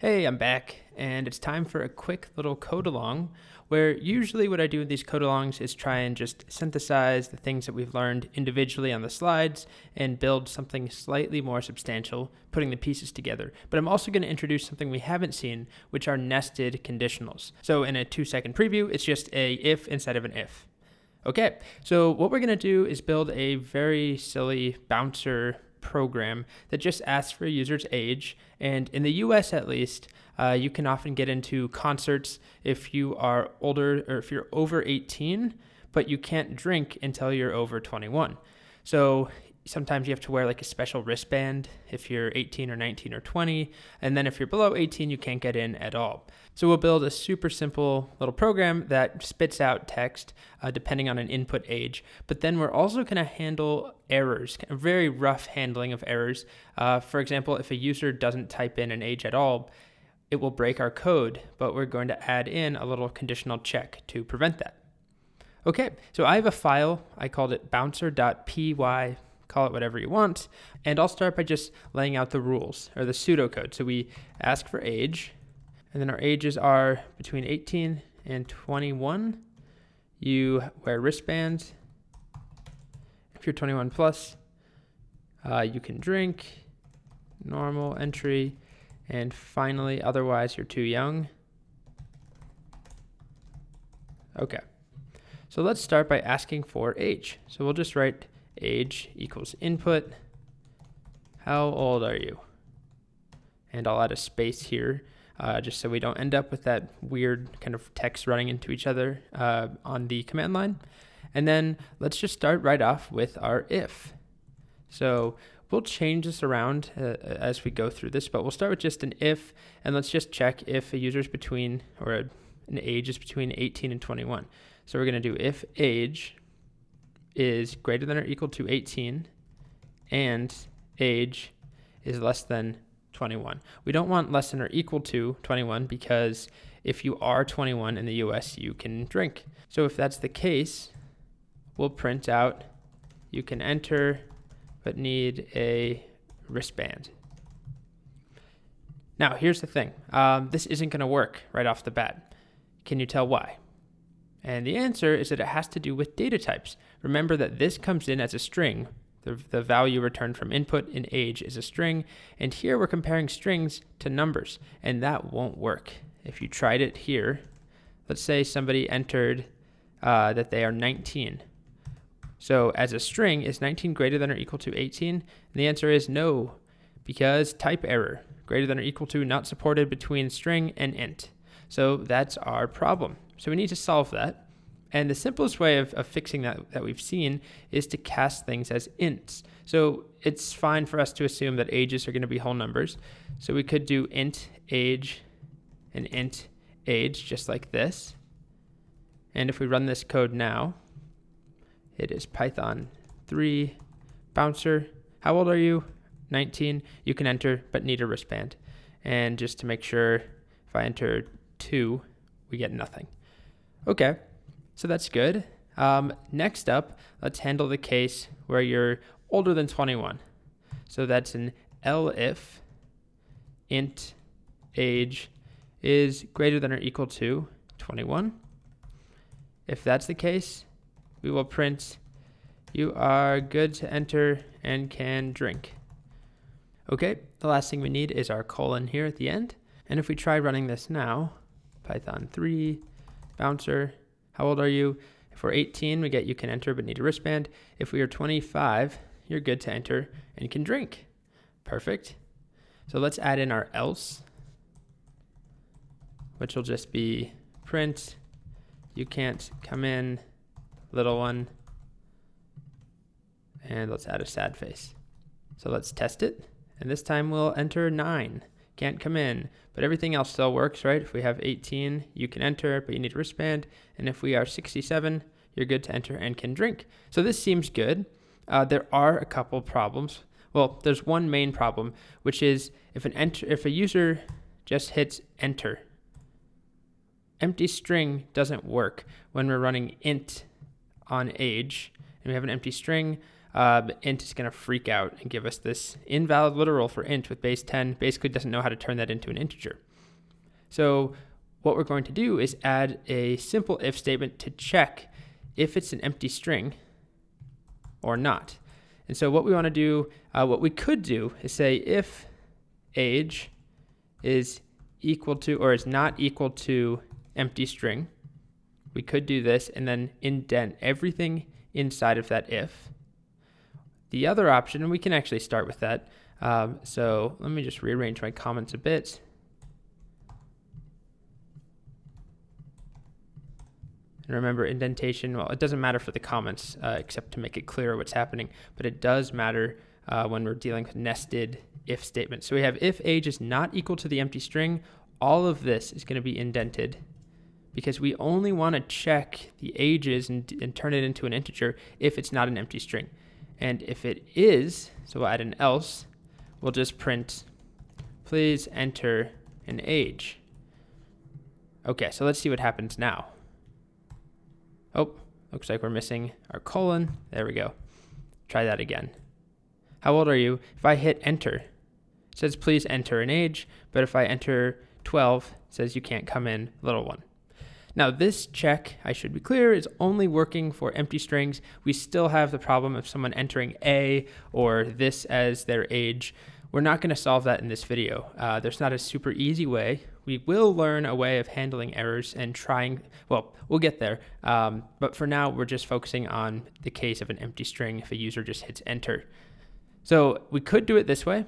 Hey, I'm back, and it's time for a quick little code along where usually what I do with these code alongs is try and just synthesize the things that we've learned individually on the slides and build something slightly more substantial, putting the pieces together. But I'm also going to introduce something we haven't seen, which are nested conditionals. So in a 2-second preview, it's just a if instead of an if. Okay, so what we're going to do is build a very silly bouncer program that just asks for a user's age, and in the US at least, you can often get into concerts if you are older or if you're over 18, but you can't drink until you're over 21. So sometimes you have to wear like a special wristband if you're 18 or 19 or 20, and then if you're below 18, you can't get in at all. So we'll build a super simple little program that spits out text depending on an input age, but then we're also going to handle errors, kind of very rough handling of errors. For example, if a user doesn't type in an age at all, it will break our code, but we're going to add in a little conditional check to prevent that. Okay, so I have a file, I called it bouncer.py, call it whatever you want, and I'll start by just laying out the rules, or the pseudocode. So we ask for age, and then our ages are between 18 and 21. You wear wristbands. If you're 21 plus, you can drink, normal entry, and finally, otherwise you're too young. Okay, so let's start by asking for age. So we'll just write age equals input. How old are you? And I'll add a space here just so we don't end up with that weird kind of text running into each other on the command line. And then let's just start right off with our if. So we'll change this around as we go through this, but we'll start with just an if, and let's just check if a user is between, or an age is between 18 and 21. So we're going to do if age is greater than or equal to 18 and age is less than 21. We don't want less than or equal to 21 because if you are 21 in the US, you can drink. So if that's the case, we'll print out you can enter but need a wristband. Now here's the thing, this isn't going to work right off the bat. Can you tell why? And the answer is that it has to do with data types. Remember that this comes in as a string. The value returned from input in age is a string, and here we're comparing strings to numbers, and that won't work. If you tried it here, let's say somebody entered that they are 19. So as a string, is 19 greater than or equal to 18? And the answer is no, because type error, greater than or equal to not supported between string and int. So that's our problem. So we need to solve that. And the simplest way of fixing that we've seen is to cast things as ints. So it's fine for us to assume that ages are going to be whole numbers. So we could do int age and int age just like this. And if we run this code now, it is Python 3 bouncer. How old are you? 19. You can enter but need a wristband. And just to make sure, if I enter 2, we get nothing. Okay, so that's good. Next up, let's handle the case where you're older than 21. So that's an elif int age is greater than or equal to 21. If that's the case, we will print you are good to enter and can drink. Okay, the last thing we need is our colon here at the end. And if we try running this now, Python 3 bouncer, how old are you? If we're 18, we get you can enter but need a wristband. If we are 25, you're good to enter and can drink. Perfect. So let's add in our else, which will just be print, you can't come in, little one, and let's add a sad face. So let's test it, and this time we'll enter 9. Can't come in, but everything else still works, right? If we have 18, you can enter, but you need a wristband. And if we are 67, you're good to enter and can drink. So this seems good. There are a couple problems. Well, there's one main problem, which is if a user just hits enter, empty string doesn't work when we're running int on age, and we have an empty string. Int is going to freak out and give us this invalid literal for int with base 10, basically doesn't know how to turn that into an integer. So what we're going to do is add a simple if statement to check if it's an empty string or not. And so what we want to do, what we could do is say if age is equal to or is not equal to empty string, we could do this and then indent everything inside of that if. The other option, and we can actually start with that. So let me just rearrange my comments a bit. And remember, indentation, well, it doesn't matter for the comments except to make it clear what's happening, but it does matter when we're dealing with nested if statements. So we have if age is not equal to the empty string, all of this is going to be indented because we only want to check the ages and turn it into an integer if it's not an empty string. And if it is, so we'll add an else, we'll just print, please enter an age. Okay, so let's see what happens now. Oh, looks like we're missing our colon. There we go. Try that again. How old are you? If I hit enter, it says please enter an age, but if I enter 12, it says you can't come in, little one. Now this check, I should be clear, is only working for empty strings. We still have the problem of someone entering A or this as their age. We're not going to solve that in this video. There's not a super easy way. We will learn a way of handling errors and trying, well, we'll get there. But for now, we're just focusing on the case of an empty string if a user just hits enter. So we could do it this way.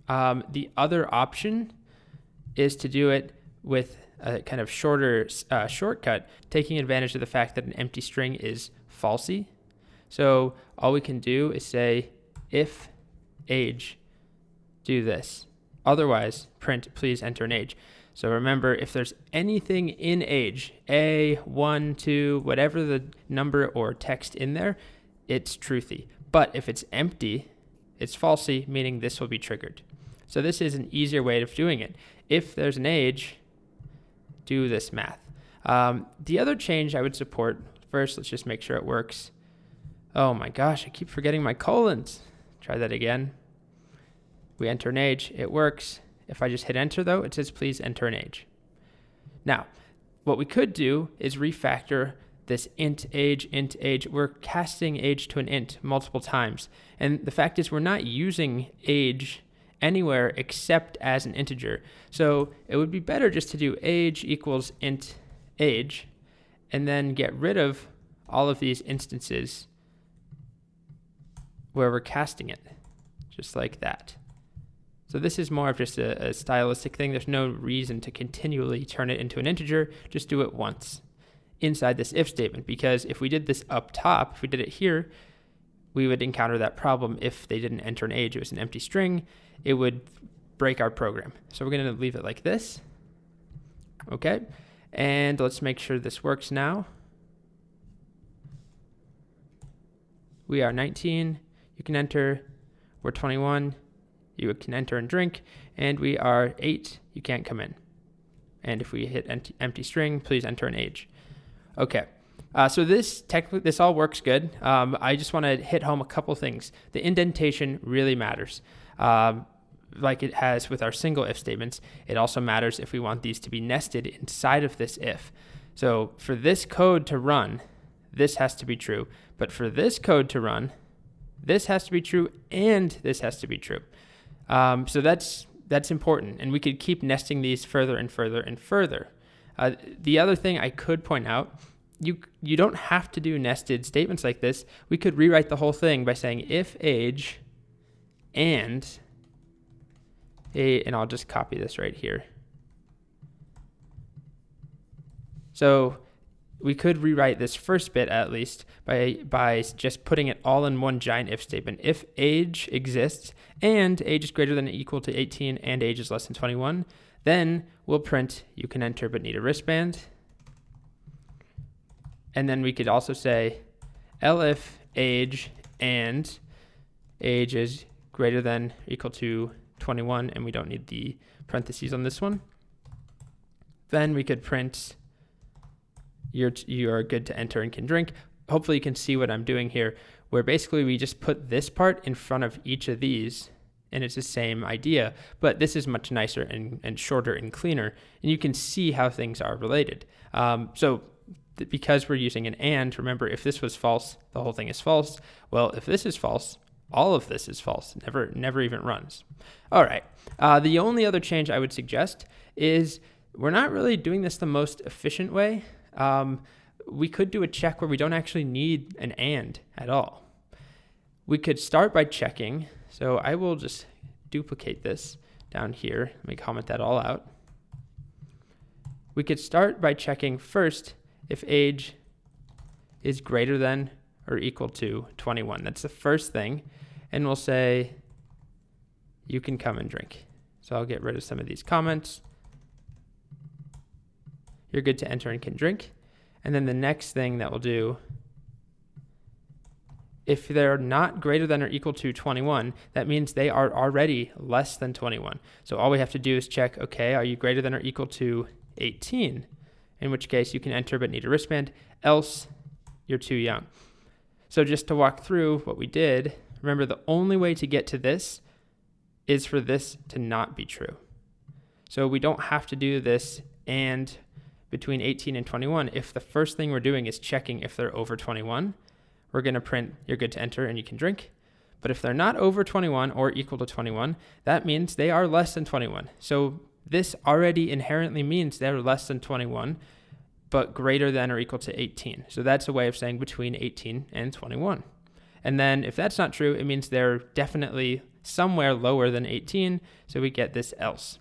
The other option is to do it with a kind of shorter shortcut, taking advantage of the fact that an empty string is falsy. So all we can do is say if age, do this. Otherwise, print please enter an age. So remember, if there's anything in age, A, 1, 2, whatever the number or text in there, it's truthy. But if it's empty, it's falsy, meaning this will be triggered. So this is an easier way of doing it. If there's an age, do this math. The other change I would support, first, let's just make sure it works. Oh my gosh, I keep forgetting my colons. Try that again. We enter an age, it works. If I just hit enter though, it says please enter an age. Now, what we could do is refactor this int age. We're casting age to an int multiple times. And the fact is we're not using age anywhere except as an integer. So it would be better just to do age equals int age and then get rid of all of these instances where we're casting it, just like that. So this is more of just a stylistic thing. There's no reason to continually turn it into an integer. Just do it once inside this if statement, because if we did this up top, if we did it here, we would encounter that problem. If they didn't enter an age, it was an empty string, it would break our program. So we're going to leave it like this. Okay, and let's make sure this works now. We are 19, you can enter. We're 21, you can enter and drink, and we are 8, you can't come in. And if we hit empty string, please enter an age. Okay, so this all works good. I just want to hit home a couple things. The indentation really matters. Like it has with our single if statements, it also matters if we want these to be nested inside of this if. So for this code to run, this has to be true. But for this code to run, this has to be true and this has to be true. So that's important, and we could keep nesting these further and further and further. The other thing I could point out, you don't have to do nested statements like this. We could rewrite the whole thing by saying if age and I'll just copy this right here. So we could rewrite this first bit at least by just putting it all in one giant if statement. If age exists and age is greater than or equal to 18 and age is less than 21, then we'll print you can enter but need a wristband. And then we could also say elif age and age is greater than or equal to 21, and we don't need the parentheses on this one. Then we could print you are good to enter and can drink. Hopefully you can see what I'm doing here, where basically we just put this part in front of each of these and it's the same idea, but this is much nicer and shorter and cleaner, and you can see how things are related. Because we're using an and, remember, if this was false, the whole thing is false. Well, if this is false, all of this is false. Never even runs. All right. The only other change I would suggest is we're not really doing this the most efficient way. We could do a check where we don't actually need an and at all. We could start by checking. So I will just duplicate this down here. Let me comment that all out. We could start by checking first if age is greater than or equal to 21. That's the first thing. And we'll say, you can come and drink. So I'll get rid of some of these comments. You're good to enter and can drink. And then the next thing that we'll do, if they're not greater than or equal to 21, that means they are already less than 21. So all we have to do is check, okay, are you greater than or equal to 18? In which case you can enter but need a wristband, else you're too young. So just to walk through what we did, remember the only way to get to this is for this to not be true. So we don't have to do this and between 18 and 21. If the first thing we're doing is checking if they're over 21, we're going to print you're good to enter and you can drink. But if they're not over 21 or equal to 21, that means they are less than 21. So this already inherently means they're less than 21, but greater than or equal to 18. So that's a way of saying between 18 and 21. And then if that's not true, it means they're definitely somewhere lower than 18. So we get this else.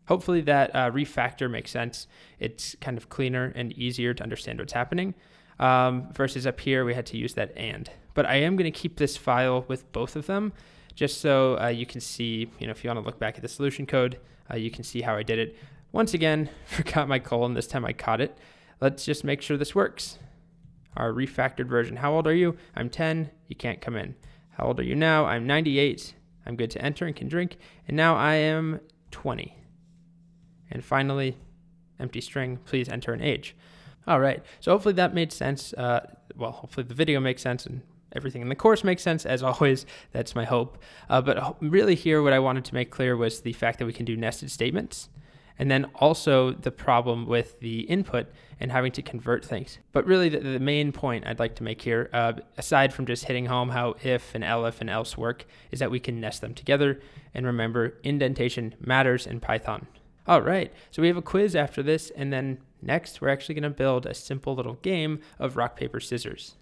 Hopefully that refactor makes sense. It's kind of cleaner and easier to understand what's happening. Versus up here, we had to use that and. But I am going to keep this file with both of them just so you can see, if you want to look back at the solution code, you can see how I did it. Once again, forgot my colon. This time I caught it. Let's just make sure this works. Our refactored version. How old are you? I'm 10. You can't come in. How old are you now? I'm 98. I'm good to enter and can drink. And now I am 20. And finally, empty string, please enter an age. All right. So hopefully that made sense. Hopefully the video makes sense and everything in the course makes sense. As always, that's my hope. But really here, what I wanted to make clear was the fact that we can do nested statements. And then also the problem with the input and having to convert things. But really the main point I'd like to make here, aside from just hitting home how if and elif and else work, is that we can nest them together. And remember, indentation matters in Python. All right, so we have a quiz after this, and then next we're actually going to build a simple little game of rock, paper, scissors.